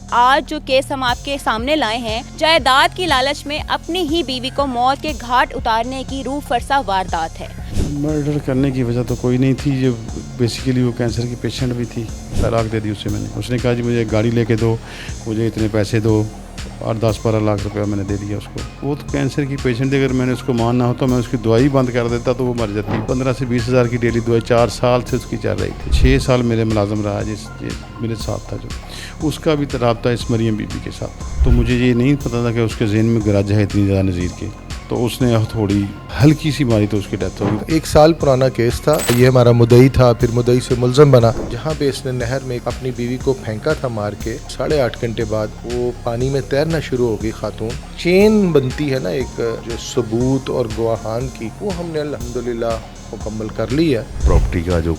आज जो केस हम आपके सामने लाए हैं, जायदाद की लालच में अपनी ही बीवी को मौत के घाट उतारने की रूह फरसा वारदात है। मर्डर करने की वजह तो कोई नहीं थी। जो बेसिकली वो कैंसर की पेशेंट भी थी। तलाक दे दी उससे मैंने। उसने कहा जी मुझे एक गाड़ी लेके दो, मुझे इतने पैसे दो, और 10-12 लाख रुपया मैंने दे दिया उसको। वो तो कैंसर की पेशेंट थी। अगर मैंने उसको मानना होता मैं उसकी दवाई बंद कर देता तो वो मर जाती। 15 से 20 हज़ार की डेली दवाई 4 साल से उसकी चल रही थी। 6 साल मेरे मुलाजम रहा जिस मेरे साथ था, जो उसका भी रब्ता इस मरियम बीबी के साथ। तो मुझे ये नहीं पता था कि उसके जहन में गरज है इतनी ज़्यादा नज़ीर की। तो उसने थोड़ी हल्की सी मारी तो उसकी डेथ हो गई। 1 साल पुराना केस था। ये हमारा मुद्दई था, फिर मुद्दई से मुलजम बना। जहाँ पे इसने नहर में अपनी बीवी को फेंका था मार के, 8.5 घंटे बाद वो पानी में तैरना शुरू हो गई खातून। चेन बनती है ना एक, जो सबूत और गवाहान की, वो हमने अल्हम्दुलिल्लाह मुकम्मल कर ली है। प्रॉपर्टी का जो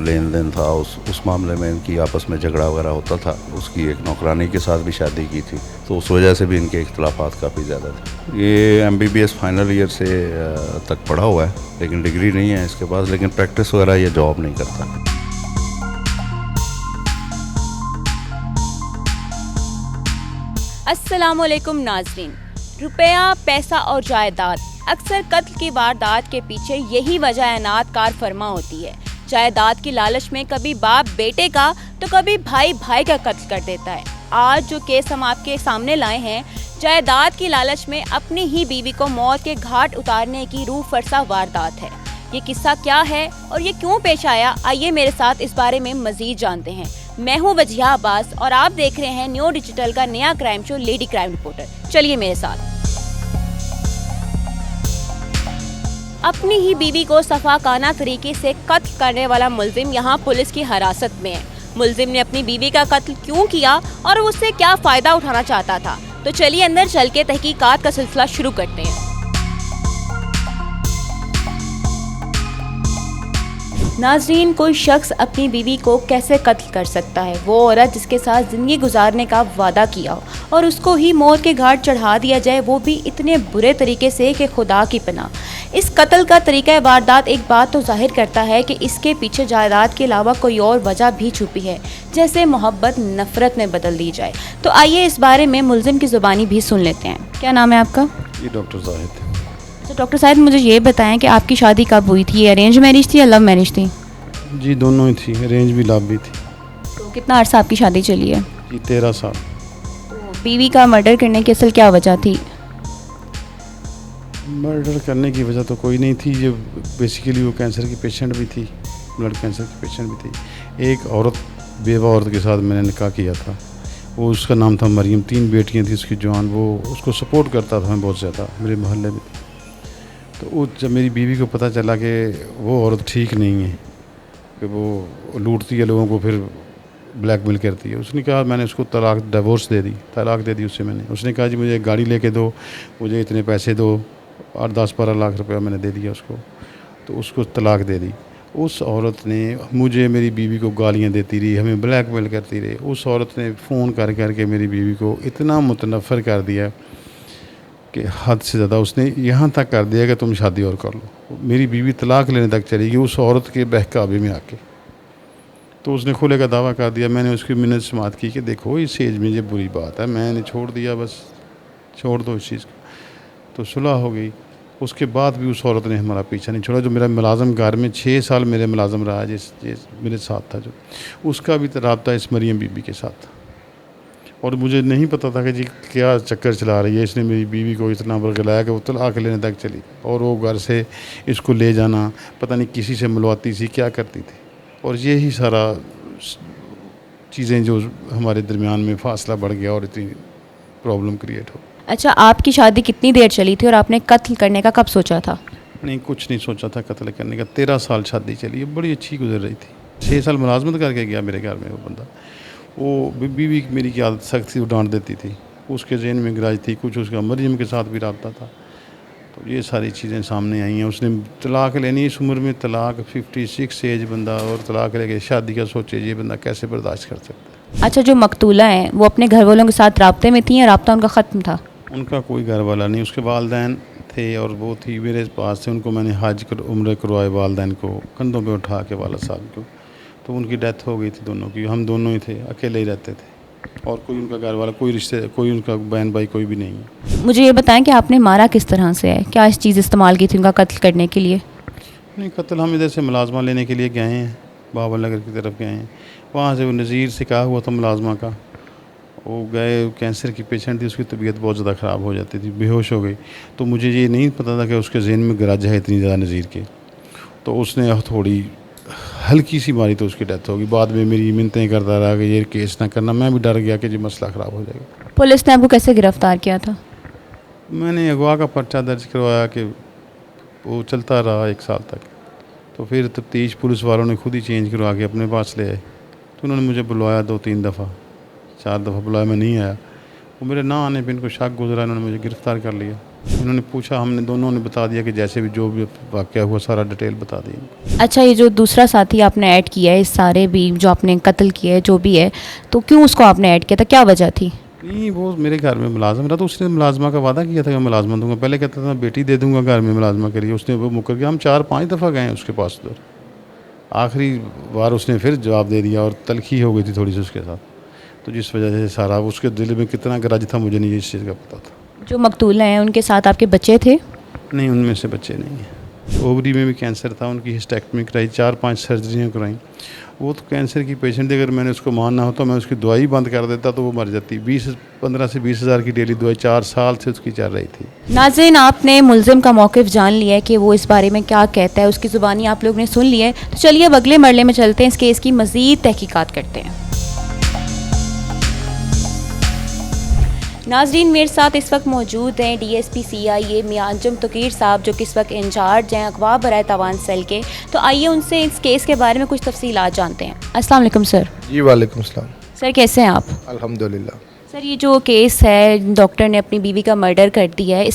लेन देन था उस मामले में इनकी आपस में झगड़ा वगैरह होता था। उसकी एक नौकरानी के साथ भी शादी की थी, तो उस वजह से भी इनके इख्तलाफात काफ़ी ज़्यादा थे। ये MBBS फाइनल ईयर से तक पढ़ा हुआ है, लेकिन डिग्री नहीं है इसके पास, लेकिन प्रैक्टिस वगैरह ये जॉब नहीं करता। अस्सलामुअलैकुम नाज़रीन। रुपया, पैसा और जायदाद, अक्सर कत्ल की वारदात के पीछे यही वजह एनात कार फरमा होती है। जायदाद की लालच में कभी बाप बेटे का तो कभी भाई भाई का कत्ल कर देता है। आज जो केस हम आपके सामने लाए हैं, जायदाद की लालच में अपनी ही बीवी को मौत के घाट उतारने की रूह फरसा वारदात है। ये किस्सा क्या है और ये क्यों पेश आया, आइए मेरे साथ इस बारे में मजीद जानते हैं। मैं हूँ वजिया अब्बास और आप देख रहे हैं न्यू डिजिटल का नया crime show lady crime reporter. चलिए मेरे साथ। अपनी ही बीवी को सफाकाना तरीके से कत्ल करने वाला मुल्जिम यहाँ पुलिस की हिरासत में है। मुल्जिम ने अपनी बीवी का कत्ल क्यों किया और उससे क्या फायदा उठाना चाहता था, तो चलिए अंदर चल के तहकीकात का सिलसिला शुरू करते हैं। नाज़रीन, कोई शख्स अपनी बीवी को कैसे कत्ल कर सकता है? वो औरत जिसके साथ ज़िंदगी गुजारने का वादा किया हो और उसको ही मौत के घाट चढ़ा दिया जाए, वो भी इतने बुरे तरीके से कि खुदा की पनाह। इस कत्ल का तरीका वारदात एक बात तो जाहिर करता है कि इसके पीछे जायदाद के अलावा कोई और वजह भी छुपी है, जैसे मोहब्बत नफ़रत में बदल दी जाए। तो आइए इस बारे में मुल्जिम की ज़ुबानी भी सुन लेते हैं। क्या नाम है आपका? ये डॉक्टर जाहिद। तो डॉक्टर साहब, मुझे ये बताएं कि आपकी शादी कब हुई थी? अरेंज मैरिज थी या लव मैरिज थी? जी दोनों ही थी, अरेंज भी लव भी थी। तो कितना अर्सा आपकी शादी चली है? जी 13 साल। तो बीवी का मर्डर करने की असल क्या वजह थी? मर्डर करने की वजह तो कोई नहीं थी। जो बेसिकली वो कैंसर की पेशेंट भी थी, ब्लड कैंसर की पेशेंट भी थी। एक औरत, बेवा औरत के साथ मैंने निकाह किया था। वो उसका नाम था मरियम। 3 बेटियां थी उसकी जवान। वो उसको सपोर्ट करता था मैं बहुत ज़्यादा, मेरे मोहल्ले में। तो वो जब मेरी बीवी को पता चला कि वो औरत ठीक नहीं है, कि वो लूटती है लोगों को, फिर ब्लैकमेल करती है, उसने कहा, मैंने उसको डिवोर्स दे दी, तलाक दे दी उससे मैंने। उसने कहा जी मुझे एक गाड़ी लेके दो, मुझे इतने पैसे दो, और 10-12 लाख रुपया मैंने दे दिया उसको। तो उसको तलाक दे दी। उस औरत ने मुझे, मेरी बीवी को गालियां देती रही, हमें ब्लैकमेल करती रही। उस औरत ने फ़ोन कर करके मेरी बीवी को इतना मुतनफ़र कर दिया कि हद से ज़्यादा। उसने यहाँ तक कर दिया कि तुम शादी और कर लो। मेरी बीवी तलाक लेने तक चली गई उस औरत के बहकावे में आके। तो उसने खुले का दावा कर दिया। मैंने उसकी मिन्नत समात की कि देखो इस एज में ये बुरी बात है, मैंने छोड़ दिया, बस छोड़ दो इस चीज़ को। तो सुलह हो गई। उसके बाद भी उस औरत ने हमारा पीछा नहीं छोड़ा। जो मेरा मुलाजम घर में 6 साल मेरे मुलाजम रहा जिस मेरे साथ था, जो उसका भी रब्ता इस मरियम बीबी के साथ था। और मुझे नहीं पता था कि जी क्या चक्कर चला रही है। इसने मेरी बीवी को इतना बरगलाया कि वो तलाक लेने तक चली, और वो घर से इसको ले जाना, पता नहीं किसी से मिलवाती थी, क्या करती थी। और यही सारा चीज़ें जो हमारे दरमियान में फासला बढ़ गया और इतनी प्रॉब्लम क्रिएट हो। अच्छा, आपकी शादी कितनी देर चली थी और आपने कत्ल करने का कब सोचा था? नहीं, कुछ नहीं सोचा था कत्ल करने का। 13 साल शादी चली, बड़ी अच्छी गुजर रही थी। 6 साल मुलाजमत करके गया मेरे घर में वो बंदा। वो बीवी मेरी की आदत सख्त थी, डांट देती थी, उसके जहन में गराज थी, कुछ उसका मरियम के साथ भी रब्ता था। तो ये सारी चीज़ें सामने आई हैं। उसने तलाक लेनी इस उम्र में, तलाक 56 एज बंदा, और तलाक लेके शादी का सोचे, ये बंदा कैसे बर्दाश्त कर सकता है। अच्छा, जो मकतूला हैं वो अपने घर वालों के साथ राब्ते में थी या राब्ता उनका ख़त्म था? उनका कोई घर वाला नहीं, उसके वालदैन थे और वो थी मेरे पास से। उनको मैंने हज उम्र करवाए, वालदैन को कंधों पे उठा के, वाला साहब को। तो उनकी डेथ हो गई थी दोनों की। हम दोनों ही थे, अकेले ही रहते थे। और कोई उनका घर वाला, कोई रिश्ते, कोई उनका बहन भाई कोई भी नहीं है। मुझे ये बताएं कि आपने मारा किस तरह से है, क्या चीज़ इस्तेमाल की थी उनका कत्ल करने के लिए? नहीं, कत्ल हम इधर से मुलाजमा लेने के लिए गए हैं, बाबर नगर की तरफ गए हैं। वहाँ से वो नज़ीर से कहा हुआ था मुलाजमा का, वो गए, कैंसर की पेशेंट थी, उसकी तबीयत बहुत ज़्यादा ख़राब हो जाती थी, बेहोश हो गई। तो मुझे ये नहीं पता था कि उसके जहन में गरज है इतनी ज़्यादा नज़ीर के। तो उसने थोड़ी हल्की सी मारी तो उसकी डेथ होगी। बाद में मेरी मिन्नतें करता रहा कि ये केस ना करना, मैं भी डर गया कि ये मसला ख़राब हो जाएगा। पुलिस ने आपको कैसे गिरफ्तार किया था? मैंने अगवा का पर्चा दर्ज करवाया कि वो चलता रहा 1 साल तक। तो फिर तफ्तीश पुलिस वालों ने खुद ही चेंज करवा के अपने पास ले आए। तो उन्होंने मुझे बुलवाया 2-3 दफ़ा, 4 दफ़ा बुलाया, मैं नहीं आया। वो मेरे ना आने पर इनको शक गुजरा, इन्होंने मुझे गिरफ़्तार कर लिया। उन्होंने पूछा, हमने दोनों ने बता दिया कि जैसे भी जो भी वाक़या हुआ सारा डिटेल बता दी। अच्छा, ये जो दूसरा साथी आपने ऐड किया है, इस सारे भी जो आपने कत्ल किया है जो भी है, तो क्यों उसको आपने ऐड किया था, क्या वजह थी? नहीं, वो मेरे घर में मुलाजम रहा, तो उसने मुलाजमा का वादा किया था कि मैं मुलाजमा दूंगा। पहले कहता था बेटी दे दूंगा घर में मुलाजमा के लिए, उसने वो मुकर गया। हम 4-5 दफ़ा गए हैं उसके पास उधर। आखिरी बार उसने फिर जवाब दे दिया और तलखी हो गई थी थोड़ी सी उसके साथ। तो जिस वजह से सारा उसके दिल में कितना गरज था मुझे नहीं इस चीज़ का पता था। जो मकतूल हैं उनके साथ आपके बच्चे थे? नहीं, उनमें से बच्चे नहीं हैं। ओवरी में भी कैंसर था, उनकी हिस्टेक्टमी कराई, 4-5 सर्जरियाँ कराई। वो तो कैंसर की पेशेंट थी, अगर मैंने उसको मानना होता मैं उसकी दवाई बंद कर देता तो वो मर जाती। 15 से 20 हज़ार की डेली दवाई 4 साल से उसकी चल रही थी। नाज़रीन, आपने मुल्ज़िम का मौक़िफ़ जान लिया है कि वो इस बारे में क्या कहता है, उसकी ज़ुबानी आप लोग ने सुन लिया है। तो चलिए अब अगले मरले में चलते हैं, इस केस की मज़ीद तहकीकात करते हैं। नाज़रीन, मेरे साथ इस वक्त मौजूद हैं DSP CIA मियां अंजुम तकीर साहब, जो कि इस वक्त इंचार्ज हैं अगवा बराए तावान सेल के। तो आइए उनसे इस केस के बारे में कुछ तफसीलात जानते हैं। अस्सलाम वालेकुम सर। जी वालेकुम सलाम। सर, कैसे हैं आप? अल्हम्दुलिल्लाह। सर, ये जो केस है, डॉक्टर ने अपनी बीवी का मर्डर कर दिया है,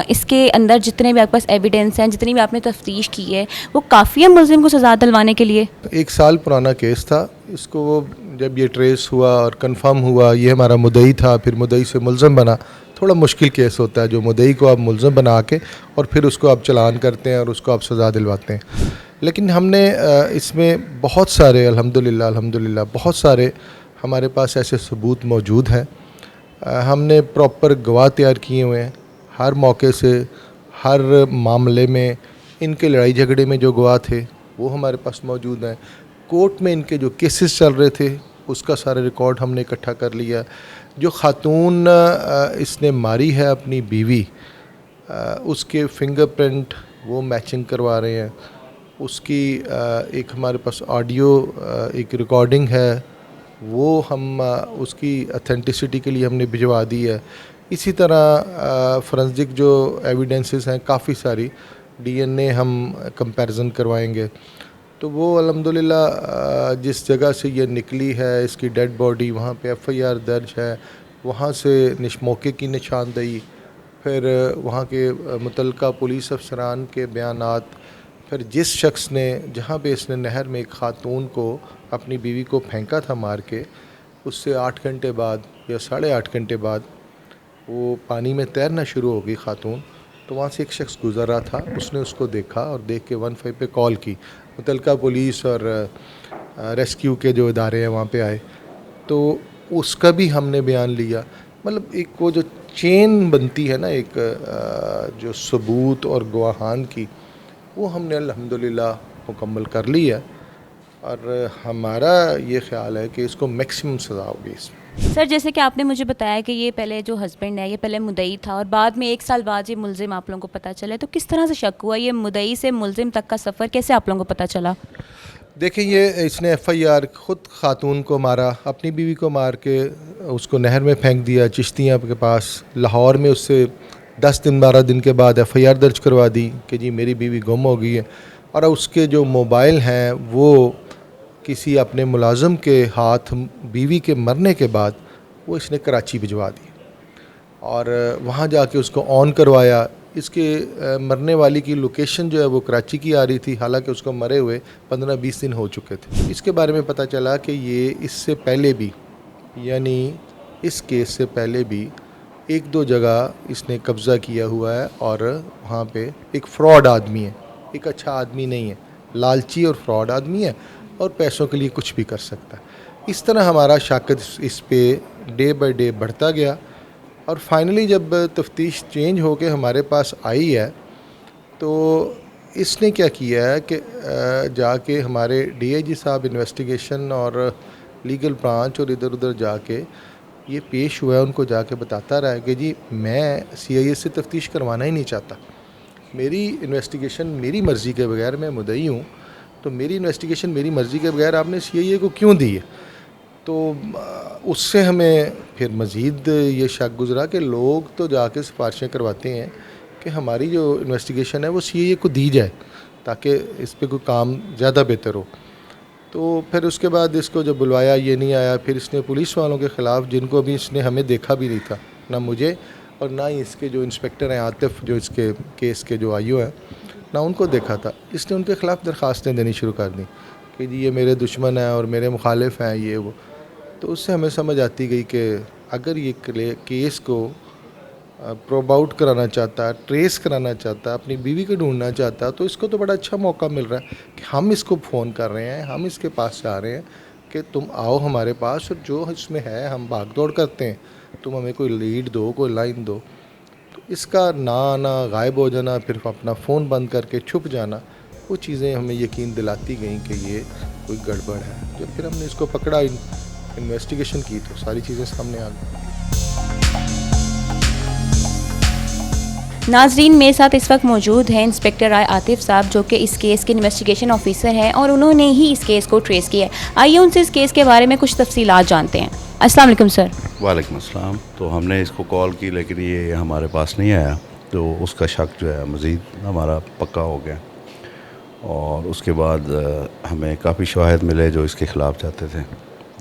इसके अंदर जितने भी आपके पास एविडेंस हैं, जितनी भी आपने तफ्तीश की है, वो काफ़ी है मुल्ज़िम को सज़ा दिलवाने के लिए? 1 साल पुराना केस था। इसको वो जब ये ट्रेस हुआ और कंफर्म हुआ ये हमारा मुद्दई था, फिर मुद्दई से मुल्ज़म बना। थोड़ा मुश्किल केस होता है जो मुद्दई को आप मुल्ज़म बना के और फिर उसको आप चलान करते हैं और उसको आप सज़ा दिलवाते हैं। लेकिन हमने इसमें बहुत सारे अल्हम्दुलिल्लाह बहुत सारे हमारे पास ऐसे सबूत मौजूद हैं। हमने प्रॉपर गवाह तैयार किए हुए हैं। हर मौके से, हर मामले में, इनके लड़ाई झगड़े में जो गवाह थे वो हमारे पास मौजूद हैं। कोर्ट में इनके जो केसेस चल रहे थे उसका सारा रिकॉर्ड हमने इकट्ठा कर लिया। जो खातून इसने मारी है अपनी बीवी, उसके फिंगरप्रिंट वो मैचिंग करवा रहे हैं। उसकी एक हमारे पास ऑडियो एक रिकॉर्डिंग है, वो हम उसकी अथेंटिसिटी के लिए हमने भिजवा दी है। इसी तरह फोरेंसिक जो एविडेंसेस हैं काफ़ी सारी, DNA हम कंपैरिजन करवाएंगे। तो वो अल्हम्दुलिल्लाह जिस जगह से ये निकली है इसकी डेड बॉडी, वहाँ पे FIR दर्ज है, वहाँ से मौके की निशानदेही, फिर वहाँ के मुतल्लिका पुलिस अफसरान के बयानात, फिर जिस शख्स ने जहाँ पे इसने नहर में एक खातून को अपनी बीवी को फेंका था मार के, उससे 8 घंटे बाद या 8.5 घंटे बाद वो पानी में तैरना शुरू हो गई खातून। तो वहाँ से एक शख्स गुज़र रहा था, उसने उसको देखा और देख के 15 पे कॉल की। मुतल्लिका पुलिस और रेस्क्यू के जो इदारे हैं वहाँ पे आए, तो उसका भी हमने बयान लिया। मतलब एक वो जो चेन बनती है ना एक जो सबूत और गवाहान की, वो हमने अल्हम्दुलिल्लाह मुकम्मल कर ली है और हमारा ये ख्याल है कि इसको मैक्सिमम सज़ा होगी इसमें। सर, जैसे कि आपने मुझे बताया कि ये पहले जो हस्बैंड है ये पहले मुद्दई था और बाद में 1 साल बाद ये मुल्ज़िम आप लोगों को पता चला, तो किस तरह से शक हुआ? ये मुद्दई से मुल्ज़िम तक का सफ़र कैसे आप लोगों को पता चला? देखिए, ये इसने FIR खुद खातून को मारा, अपनी बीवी को मार के उसको नहर में फेंक दिया चिश्तियाँ के पास। लाहौर में उससे 10 दिन 12 दिन के बाद FIR दर्ज करवा दी कि जी मेरी बीवी गुम हो गई है। और उसके जो मोबाइल हैं वो किसी अपने मुलाजम के हाथ बीवी के मरने के बाद वो इसने कराची भिजवा दी और वहाँ जाके उसको ऑन करवाया। इसके मरने वाली की लोकेशन जो है वो कराची की आ रही थी, हालांकि उसको मरे हुए 15-20 दिन हो चुके थे। इसके बारे में पता चला कि ये इससे पहले भी, यानी इस केस से पहले भी 1-2 जगह इसने कब्ज़ा किया हुआ है और वहाँ पे एक फ़्रॉड आदमी है, एक अच्छा आदमी नहीं है, लालची और फ्रॉड आदमी है और पैसों के लिए कुछ भी कर सकता है। इस तरह हमारा शक इस पे डे बाय डे बढ़ता गया और फाइनली जब तफ्तीश चेंज होके हमारे पास आई है तो इसने क्या किया है कि जाके हमारे डीआईजी साहब इन्वेस्टिगेशन और लीगल ब्रांच और इधर उधर जाके ये पेश हुआ है, उनको जाके बताता रहा है कि जी मैं सीआईए से तफ्तीश करवाना ही नहीं चाहता, मेरी इन्वेस्टिगेशन मेरी मर्ज़ी के बगैर, मैं मुद्दई हूँ तो मेरी इन्वेस्टिगेशन मेरी मर्ज़ी के बगैर आपने सीआईए को क्यों दी है। तो उससे हमें फिर मज़ीद ये शक गुज़रा कि लोग तो जाके सिफारिशें करवाते हैं कि हमारी जो इन्वेस्टिगेशन है वो सीआईए को दी जाए ताकि इस पे कोई काम ज़्यादा बेहतर हो। तो फिर उसके बाद इसको जब बुलवाया ये नहीं आया, फिर इसने पुलिस वालों के ख़िलाफ़, जिनको अभी इसने हमें देखा भी नहीं था, ना मुझे और ना ही इसके जो इंस्पेक्टर हैं आतिफ, जो इसके केस के जो आईओ हैं, ना उनको देखा था, इसने उनके ख़िलाफ़ दरख्वास्तें देनी शुरू कर दी कि जी ये मेरे दुश्मन हैं और मेरे मुखालिफ हैं ये वो। तो उससे हमें समझ आती गई कि अगर ये केस को प्रोब आउट कराना चाहता है, ट्रेस कराना चाहता है, अपनी बीवी को ढूंढना चाहता है, तो इसको तो बड़ा अच्छा मौका मिल रहा है कि हम इसको फ़ोन कर रहे हैं, हम इसके पास जा रहे हैं कि तुम आओ हमारे पास और जो इसमें है हम भाग दौड़ करते हैं, तुम हमें कोई लीड दो, कोई लाइन दो। तो इसका ना आना, गायब हो जाना, फिर अपना फ़ोन बंद करके छुप जाना, वो चीज़ें हमें यकीन दिलाती गई कि ये कोई गड़बड़ है। जब फिर हमने इसको पकड़ा, इन्वेस्टिगेशन की तो सारी चीज़ें सामने आ गई। नाजरीन, मेरे साथ इस वक्त मौजूद हैं इंस्पेक्टर आतिफ साहब, जो कि इस केस के इन्वेस्टिगेशन ऑफिसर हैं और उन्होंने ही इस केस को ट्रेस किया है। आइए उनसे इस केस के बारे में कुछ तफसीलात जानते हैं। अस्सलाम वालेकुम सर। वालेकुम अस्सलाम। तो हमने इसको कॉल की लेकिन ये हमारे पास नहीं आया, तो उसका शक जो है मज़ीद हमारा पक्का हो गया और उसके बाद हमें काफ़ी शवाहिद मिले जो इसके ख़िलाफ़ जाते थे,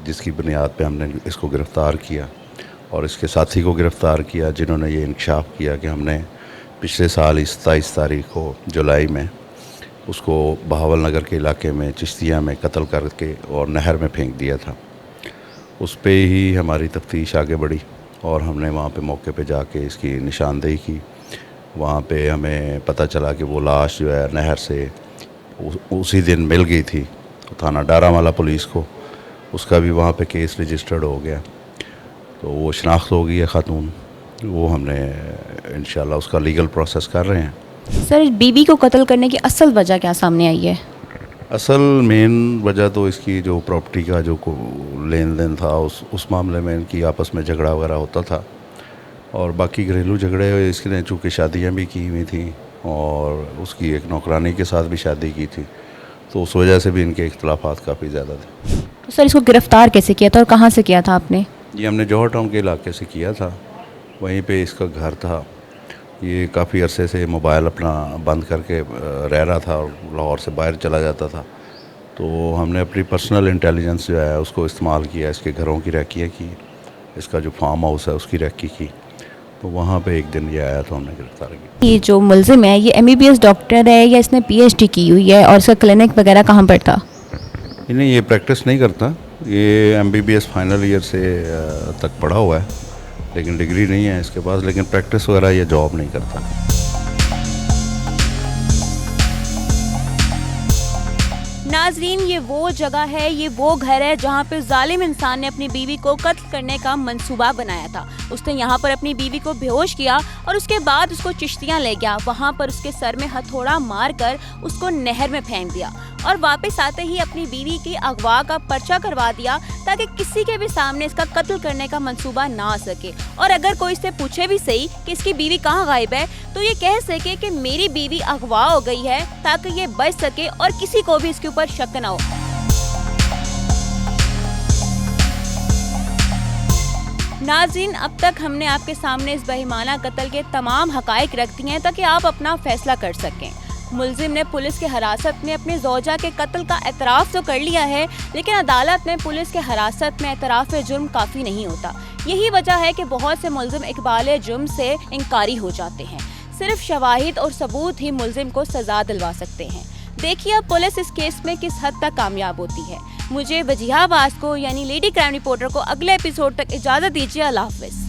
जिसकी बुनियाद पे हमने इसको गिरफ़्तार किया और इसके साथी को गिरफ़्तार किया, जिन्होंने ये इंकशाफ किया कि हमने पिछले साल 27 तारीख को जुलाई में उसको बहावल नगर के इलाके में चिश्तिया में कत्ल करके और नहर में फेंक दिया था। उस पे ही हमारी तफ्तीश आगे बढ़ी और हमने वहाँ पे मौके पे जाके इसकी निशानदेही की। वहाँ पे हमें पता चला कि वो लाश जो है नहर से उसी दिन मिल गई थी। तो थाना डारामाला पुलिस को उसका भी वहाँ पे केस रजिस्टर्ड हो गया, तो वो शनाख्त हो गई है ख़ातून। वो हमने इंशाल्लाह उसका लीगल प्रोसेस कर रहे हैं। सर, बीबी को कत्ल करने की असल वजह क्या सामने आई है? असल मेन वजह तो इसकी जो प्रॉपर्टी का जो लेन देन था, उस मामले में इनकी आपस में झगड़ा वगैरह होता था और बाकी घरेलू झगड़े, इसने चूँकि शादियाँ भी की हुई थी और उसकी एक नौकरानी के साथ भी शादी की थी, तो उस वजह से भी इनके इख्तलाफात काफ़ी ज़्यादा थे। तो सर, इसको गिरफ़्तार कैसे किया था और कहाँ से किया था आपने? ये हमने जौहर टाउन के इलाके से किया था, वहीं पे इसका घर था। ये काफ़ी अरसे से मोबाइल अपना बंद करके रह रहा था और लाहौर से बाहर चला जाता था, तो हमने अपनी पर्सनल इंटेलिजेंस जो है उसको इस्तेमाल किया, इसके घरों की रैकियाँ की, इसका जो फार्म हाउस है उसकी रैकी की, तो वहाँ पे एक दिन ये आया तो हमने गिरफ्तार किया। ये जो मुलजिम है ये MBBS डॉक्टर है या इसने PhD की हुई है और इसका क्लिनिक वगैरह कहाँ पर था? नहीं, ये प्रैक्टिस नहीं करता, ये MBBS फाइनल ईयर से तक पढ़ा हुआ है लेकिन डिग्री नहीं है इसके पास, लेकिन प्रैक्टिस वगैरह ये जॉब नहीं करता। नाजरीन, ये वो जगह है, ये वो घर है जहाँ पे जालिम इंसान ने अपनी बीवी को कत्ल करने का मंसूबा बनाया था। उसने यहाँ पर अपनी बीवी को बेहोश किया और उसके बाद उसको चिश्तियाँ ले गया, वहाँ पर उसके सर में हथौड़ा मारकर उसको नहर में फेंक दिया और वापस आते ही अपनी बीवी की अगवा का पर्चा करवा दिया ताकि किसी के भी सामने इसका कत्ल करने का मंसूबा ना आ सके। और अगर कोई इससे पूछे भी सही कि इसकी बीवी कहाँ गायब है, तो ये कह सके कि मेरी बीवी अगवा हो गई है, ताकि ये बच सके और किसी को भी इसके ऊपर शक ना हो। नाज़रीन, अब तक हमने आपके सामने इस बेईमाना कत्ल के तमाम हकाइक रख दिए हैं ताकि आप अपना फैसला कर सकें। मुलजिम ने पुलिस के हिरासत में अपने ज़ौजा के कत्ल का एतराफ़ तो कर लिया है, लेकिन अदालत में पुलिस के हिरासत में एतराफ़ जुर्म काफ़ी नहीं होता। यही वजह है कि बहुत से मुलजिम इकबाल जुर्म से इनकारी हो जाते हैं। सिर्फ शवाहिद और सबूत ही मुलजिम को सज़ा दिलवा सकते हैं। देखिए अब पुलिस इस केस में किस हद तक कामयाब होती है। मुझे वजीहा अब्बास को यानी लेडी क्राइम रिपोर्टर को अगले एपिसोड तक इजाज़त दीजिए। अल्लाह हाफ़िज़।